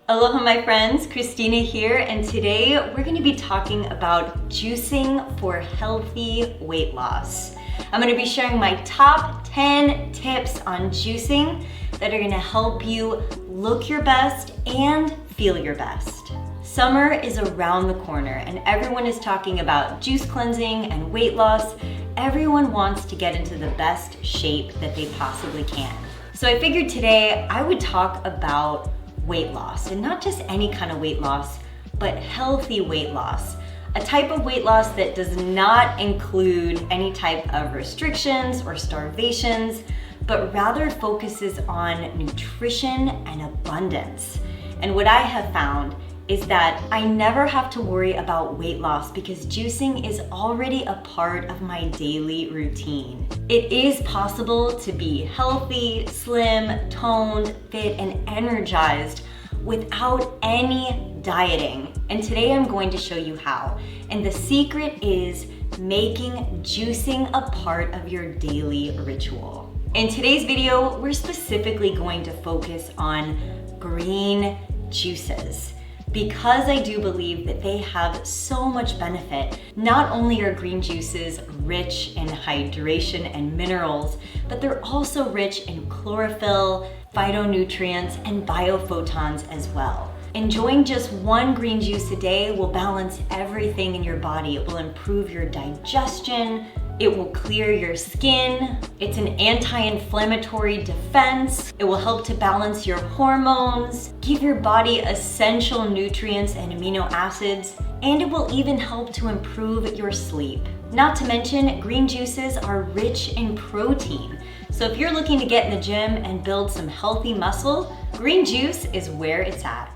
Aloha my friends, Kristina here, and today we're going to be talking about juicing for healthy weight loss. I'm going to be sharing my top 10 tips on juicing that are going to help you look your best and feel your best. Summer is around the corner and everyone is talking about juice cleansing and weight loss. Everyone wants to get into the best shape that they possibly can. So I figured today I would talk about weight loss, and not just any kind of weight loss, but healthy weight loss. A type of weight loss that does not include any type of restrictions or starvations, but rather focuses on nutrition and abundance. And what I have found is that I never have to worry about weight loss because juicing is already a part of my daily routine. It is possible to be healthy, slim, toned, fit, and energized without any dieting. And today I'm going to show you how. And the secret is making juicing a part of your daily ritual. In today's video, we're specifically going to focus on green juices, because I do believe that they have so much benefit. Not only are green juices rich in hydration and minerals, but they're also rich in chlorophyll, phytonutrients, and biophotons as well. Enjoying just one green juice a day will balance everything in your body. It will improve your digestion, it will clear your skin, it's an anti-inflammatory defense, it will help to balance your hormones, give your body essential nutrients and amino acids, and it will even help to improve your sleep. Not to mention, green juices are rich in protein. So if you're looking to get in the gym and build some healthy muscle, green juice is where it's at.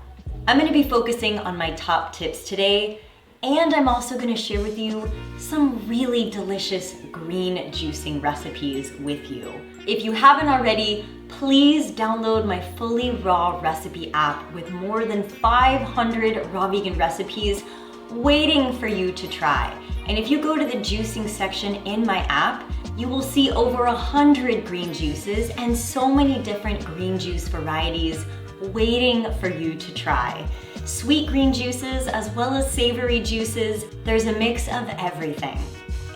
I'm gonna be focusing on my top tips today, and I'm also gonna share with you some really delicious green juicing recipes with you. If you haven't already, please download my Fully Raw recipe app with more than 500 raw vegan recipes waiting for you to try. And if you go to the juicing section in my app, you will see over 100 green juices and so many different green juice varieties waiting for you to try. Sweet green juices as well as savory juices. There's a mix of everything.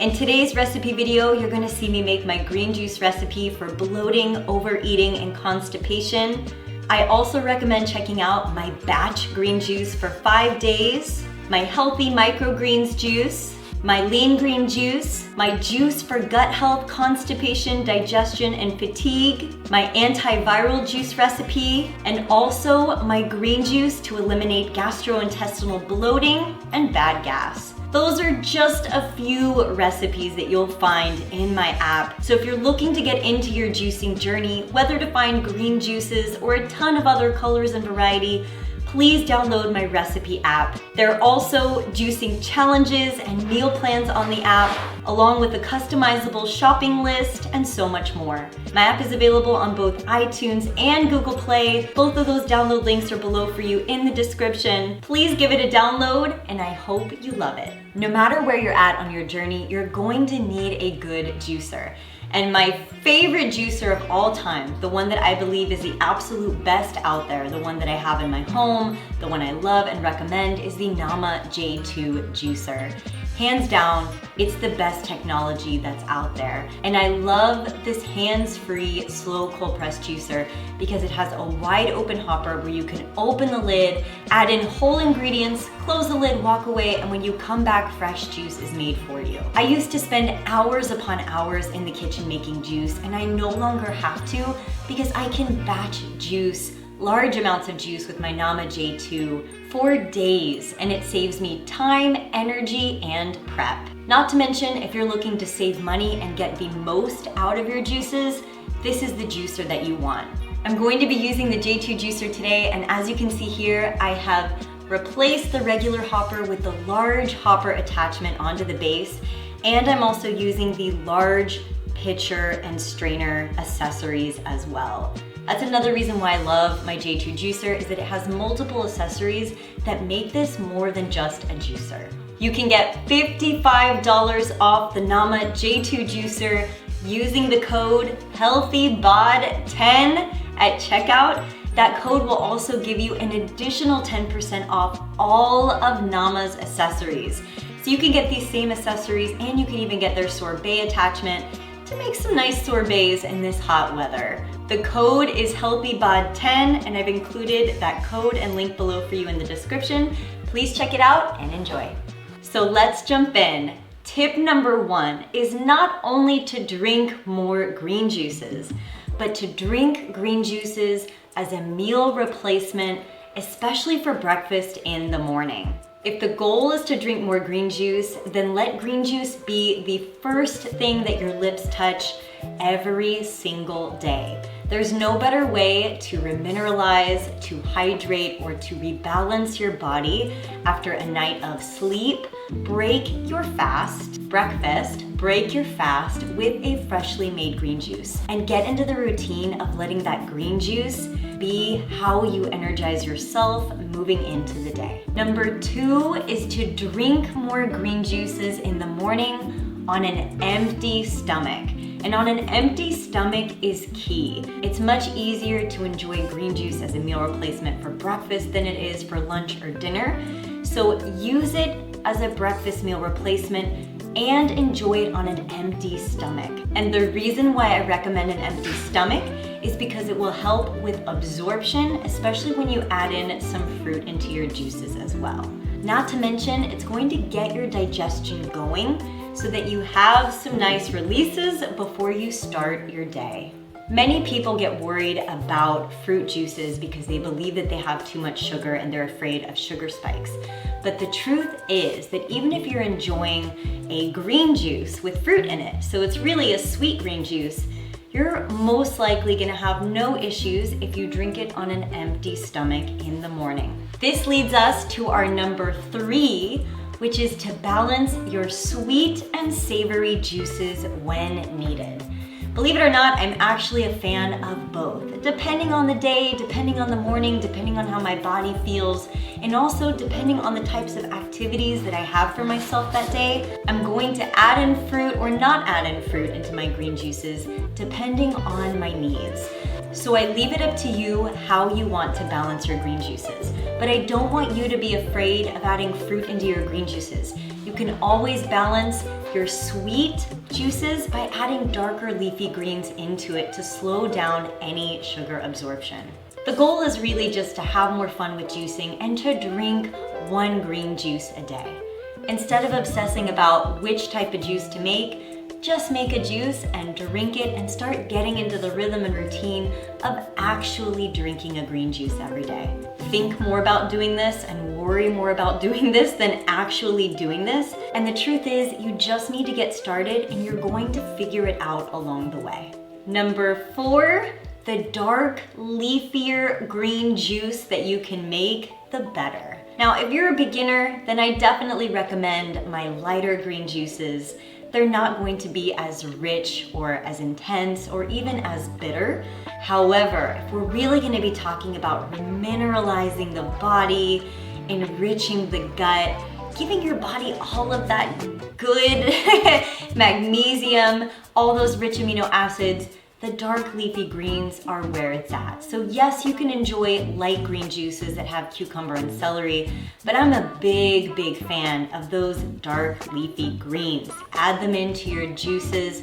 In today's recipe video, you're gonna see me make my green juice recipe for bloating, overeating, and constipation. I also recommend checking out my batch green juice for 5 days, my healthy microgreens juice, my lean green juice, my juice for gut health, constipation, digestion, and fatigue, my antiviral juice recipe, and also my green juice to eliminate gastrointestinal bloating and bad gas. Those are just a few recipes that you'll find in my app. So if you're looking to get into your juicing journey, whether to find green juices or a ton of other colors and variety, please download my recipe app. There are also juicing challenges and meal plans on the app, along with a customizable shopping list and so much more. My app is available on both iTunes and Google Play. Both of those download links are below for you in the description. Please give it a download, and I hope you love it. No matter where you're at on your journey, you're going to need a good juicer. And my favorite juicer of all time, the one that I believe is the absolute best out there, the one that I have in my home, the one I love and recommend, is the Nama J2 juicer. Hands down, it's the best technology that's out there. And I love this hands-free slow cold press juicer because it has a wide open hopper where you can open the lid, add in whole ingredients, close the lid, walk away, and when you come back, fresh juice is made for you. I used to spend hours upon hours in the kitchen making juice, and I no longer have to because I can batch juice, large amounts of juice with my Nama J2 for days, and it saves me time, energy, and prep. Not to mention, if you're looking to save money and get the most out of your juices, this is the juicer that you want. I'm going to be using the J2 juicer today, and as you can see here, I have replaced the regular hopper with the large hopper attachment onto the base, and I'm also using the large pitcher and strainer accessories as well. That's another reason why I love my J2 juicer, is that it has multiple accessories that make this more than just a juicer. You can get $55 off the Nama J2 juicer using the code HEALTHYBOD10 at checkout. That code will also give you an additional 10% off all of Nama's accessories. So you can get these same accessories and you can even get their sorbet attachment to make some nice sorbets in this hot weather. The code is HealthyBod10 and I've included that code and link below for you in the description. Please check it out and enjoy. So let's jump in. Tip number 1 is not only to drink more green juices, but to drink green juices as a meal replacement, especially for breakfast in the morning. If the goal is to drink more green juice, then let green juice be the first thing that your lips touch every single day. There's no better way to remineralize, to hydrate, or to rebalance your body after a night of sleep. Break your fast, break your fast with a freshly made green juice and get into the routine of letting that green juice be how you energize yourself moving into the day. Number 2 is to drink more green juices in the morning on an empty stomach. And on an empty stomach is key. It's much easier to enjoy green juice as a meal replacement for breakfast than it is for lunch or dinner. So use it as a breakfast meal replacement and enjoy it on an empty stomach. And the reason why I recommend an empty stomach is because it will help with absorption, especially when you add in some fruit into your juices as well. Not to mention, it's going to get your digestion going so that you have some nice releases before you start your day. Many people get worried about fruit juices because they believe that they have too much sugar and they're afraid of sugar spikes. But the truth is that even if you're enjoying a green juice with fruit in it, so it's really a sweet green juice, you're most likely gonna have no issues if you drink it on an empty stomach in the morning. This leads us to our number 3, which is to balance your sweet and savory juices when needed. Believe it or not, I'm actually a fan of both. Depending on the day, depending on the morning, depending on how my body feels, and also depending on the types of activities that I have for myself that day, I'm going to add in fruit or not add in fruit into my green juices, depending on my needs. So I leave it up to you how you want to balance your green juices. But I don't want you to be afraid of adding fruit into your green juices. You can always balance your sweet juices by adding darker leafy greens into it to slow down any sugar absorption. The goal is really just to have more fun with juicing and to drink 1 green juice a day. Instead of obsessing about which type of juice to make, just make a juice and drink it and start getting into the rhythm and routine of actually drinking a green juice every day. Think more about doing this and worry more about doing this than actually doing this. And the truth is, you just need to get started and you're going to figure it out along the way. Number 4, the dark, leafier green juice that you can make, the better. Now, if you're a beginner, then I definitely recommend my lighter green juices. They're not going to be as rich or as intense or even as bitter. However, if we're really gonna be talking about remineralizing the body, enriching the gut, giving your body all of that good magnesium, all those rich amino acids, the dark leafy greens are where it's at. So yes, you can enjoy light green juices that have cucumber and celery, but I'm a big fan of those dark leafy greens. Add them into your juices.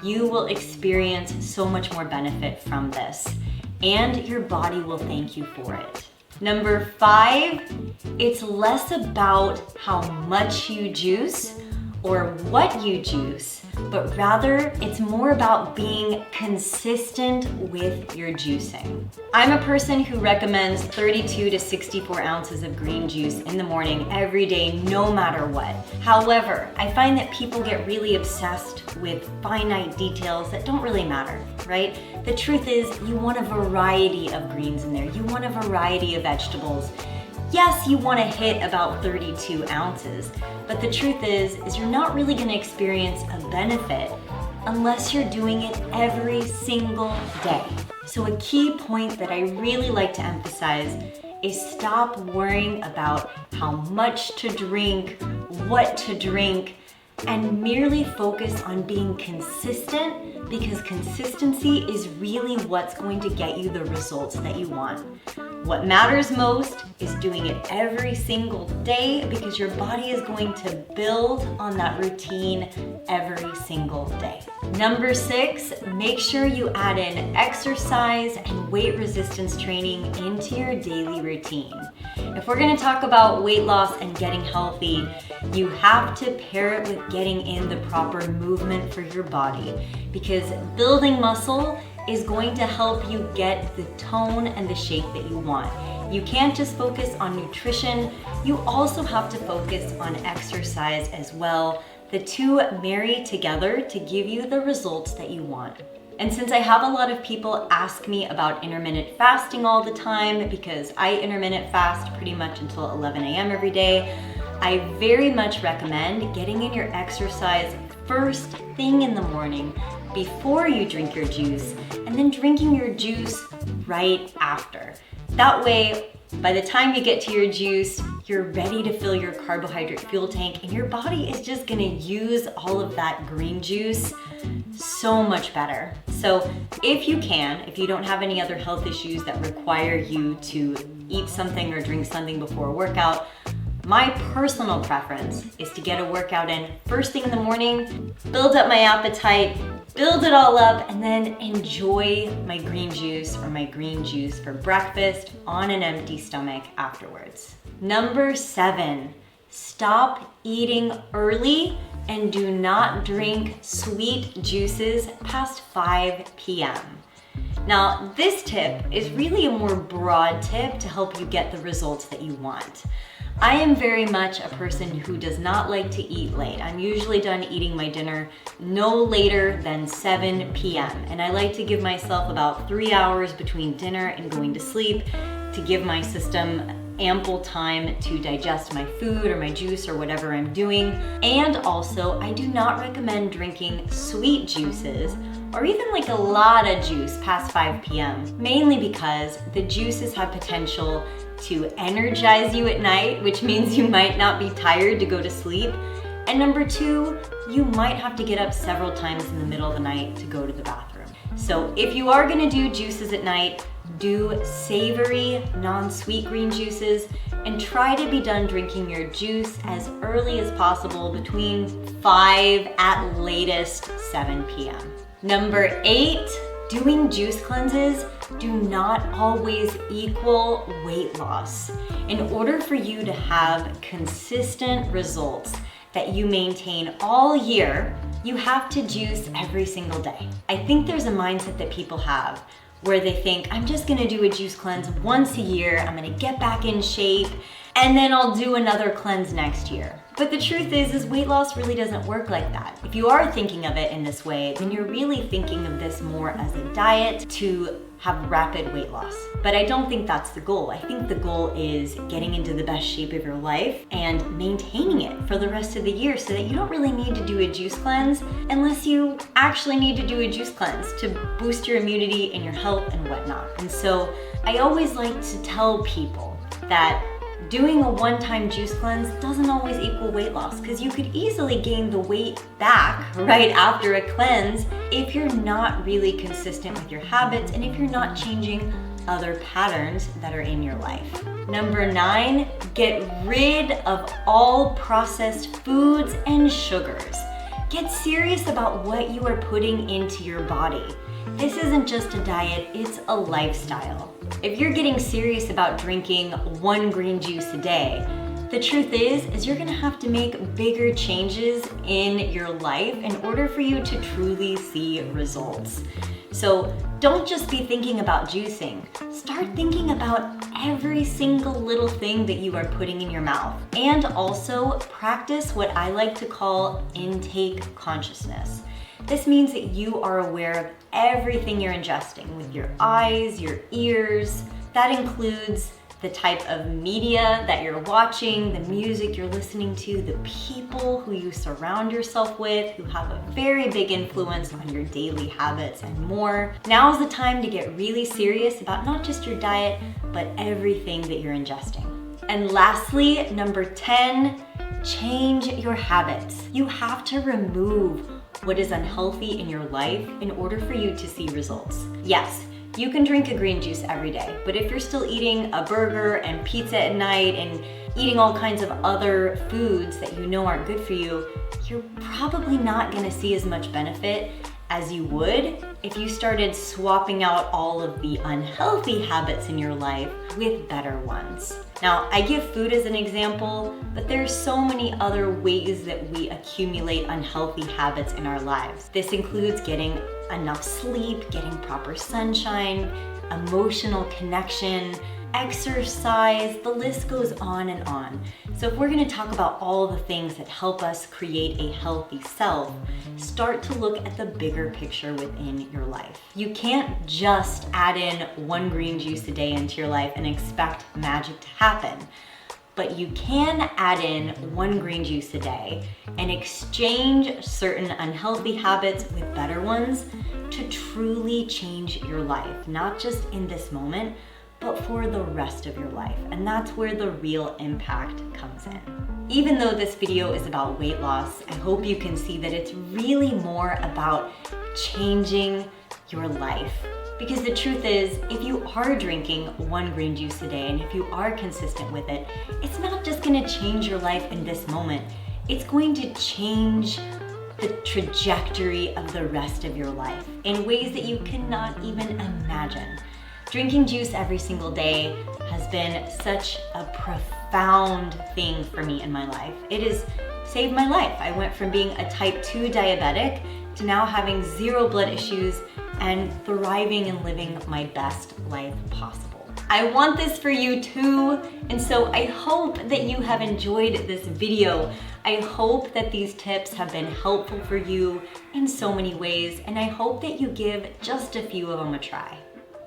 You will experience so much more benefit from this, and your body will thank you for it. Number 5, it's less about how much you juice or what you juice, but rather it's more about being consistent with your juicing. I'm a person who recommends 32 to 64 ounces of green juice in the morning every day, no matter what. However, I find that people get really obsessed with finite details that don't really matter, right? The truth is, you want a variety of greens in there. You want a variety of vegetables. Yes, you want to hit about 32 ounces, but the truth is you're not really going to experience a benefit unless you're doing it every single day. So a key point that I really like to emphasize is stop worrying about how much to drink, what to drink. and merely focus on being consistent, because consistency is really what's going to get you the results that you want. What matters most is doing it every single day, because your body is going to build on that routine every single day. Number 6, make sure you add in exercise and weight resistance training into your daily routine. If we're gonna talk about weight loss and getting healthy, you have to pair it with getting in the proper movement for your body, because building muscle is going to help you get the tone and the shape that you want. You can't just focus on nutrition, you also have to focus on exercise as well. The two marry together to give you the results that you want. And since I have a lot of people ask me about intermittent fasting all the time, because I intermittent fast pretty much until 11 a.m. every day, I very much recommend getting in your exercise first thing in the morning before you drink your juice, and then drinking your juice right after. That way, by the time you get to your juice, you're ready to fill your carbohydrate fuel tank, and your body is just gonna use all of that green juice so much better. So if you can, if you don't have any other health issues that require you to eat something or drink something before a workout, my personal preference is to get a workout in first thing in the morning, build up my appetite, build it all up, and then enjoy my green juice or my green juice for breakfast on an empty stomach afterwards. Number 7, stop eating early and do not drink sweet juices past 5 p.m. Now, this tip is really a more broad tip to help you get the results that you want. I am very much a person who does not like to eat late. I'm usually done eating my dinner no later than 7 p.m. And I like to give myself about 3 hours between dinner and going to sleep to give my system ample time to digest my food or my juice or whatever I'm doing. And also, I do not recommend drinking sweet juices or even like a lot of juice past 5 p.m. Mainly because the juices have potential to energize you at night, which means you might not be tired to go to sleep. And number 2, you might have to get up several times in the middle of the night to go to the bathroom. So if you are gonna do juices at night, do savory, non-sweet green juices, and try to be done drinking your juice as early as possible, between 5 at latest 7 p.m. Number 8, doing juice cleanses do not always equal weight loss. In order for you to have consistent results that you maintain all year, you have to juice every single day. I think there's a mindset that people have where they think, I'm just gonna do a juice cleanse once a year, I'm gonna get back in shape, and then I'll do another cleanse next year. But the truth is weight loss really doesn't work like that. If you are thinking of it in this way, then you're really thinking of this more as a diet to have rapid weight loss. But I don't think that's the goal. I think the goal is getting into the best shape of your life and maintaining it for the rest of the year, so that you don't really need to do a juice cleanse unless you actually need to do a juice cleanse to boost your immunity and your health and whatnot. And so I always like to tell people that doing a one-time juice cleanse doesn't always equal weight loss, because you could easily gain the weight back right after a cleanse if you're not really consistent with your habits and if you're not changing other patterns that are in your life. Number 9, get rid of all processed foods and sugars. Get serious about what you are putting into your body. This isn't just a diet, it's a lifestyle. If you're getting serious about drinking 1 green juice a day, the truth is you're gonna have to make bigger changes in your life in order for you to truly see results. So don't just be thinking about juicing. Start thinking about every single little thing that you are putting in your mouth. And also practice what I like to call intake consciousness. This means that you are aware of everything you're ingesting with your eyes, your ears. That includes the type of media that you're watching, the music you're listening to, the people who you surround yourself with, who have a very big influence on your daily habits and more. Now is the time to get really serious about not just your diet, but everything that you're ingesting. And lastly, number 10, change your habits. You have to remove what is unhealthy in your life in order for you to see results. Yes, you can drink a green juice every day, but if you're still eating a burger and pizza at night and eating all kinds of other foods that you know aren't good for you, you're probably not gonna see as much benefit as you would if you started swapping out all of the unhealthy habits in your life with better ones. Now, I give food as an example, but there's so many other ways that we accumulate unhealthy habits in our lives. This includes getting enough sleep, getting proper sunshine, emotional connection, exercise, the list goes on and on. So if we're gonna talk about all the things that help us create a healthy self, start to look at the bigger picture within your life. You can't just add in one green juice a day into your life and expect magic to happen. But you can add in one green juice a day and exchange certain unhealthy habits with better ones to truly change your life, not just in this moment, but for the rest of your life. And that's where the real impact comes in. Even though this video is about weight loss, I hope you can see that it's really more about changing your life. Because the truth is, if you are drinking one green juice a day and if you are consistent with it, it's not just gonna change your life in this moment. It's going to change the trajectory of the rest of your life in ways that you cannot even imagine. Drinking juice every single day has been such a profound thing for me in my life. It has saved my life. I went from being a type 2 diabetic to now having 0 blood issues and thriving and living my best life possible. I want this for you too, and so I hope that you have enjoyed this video. I hope that these tips have been helpful for you in so many ways, and I hope that you give just a few of them a try.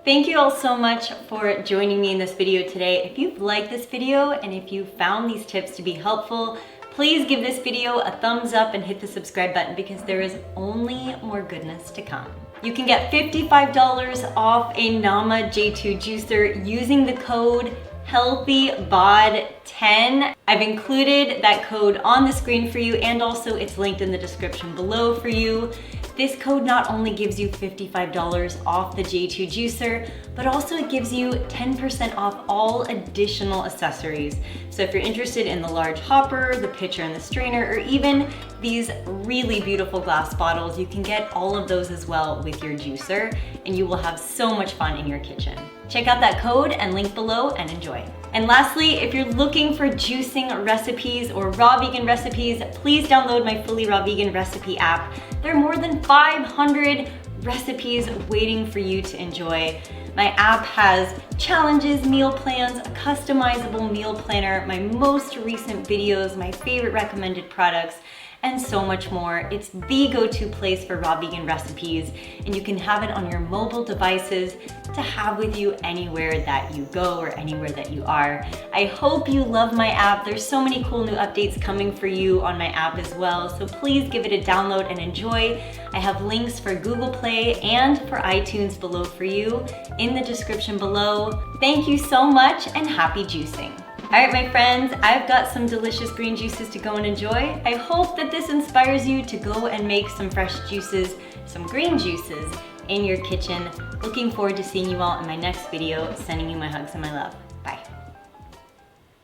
Thank you all so much for joining me in this video today. If you've liked this video and if you found these tips to be helpful, please give this video a thumbs up and hit the subscribe button because there is only more goodness to come. You can get $55 off a Nama J2 juicer using the code HEALTHYBOD10. I've included that code on the screen for you, and also it's linked in the description below for you. This code not only gives you $55 off the J2 juicer, but also it gives you 10% off all additional accessories. So if you're interested in the large hopper, the pitcher and the strainer, or even these really beautiful glass bottles, you can get all of those as well with your juicer, and you will have so much fun in your kitchen. Check out that code and link below and enjoy. And lastly, if you're looking for juicing recipes or raw vegan recipes, please download my Fully Raw Vegan recipe app. There are more than 500 recipes waiting for you to enjoy. My app has challenges, meal plans, a customizable meal planner, my most recent videos, my favorite recommended products, and so much more. It's the go-to place for raw vegan recipes, and you can have it on your mobile devices to have with you anywhere that you go or anywhere that you are. I hope you love my app. There's so many cool new updates coming for you on my app as well, so please give it a download and enjoy. I have links for Google Play and for iTunes below for you in the description below. Thank you so much and happy juicing. All right, my friends, I've got some delicious green juices to go and enjoy. I hope that this inspires you to go and make some fresh juices, some green juices in your kitchen. Looking forward to seeing you all in my next video. Sending you my hugs and my love.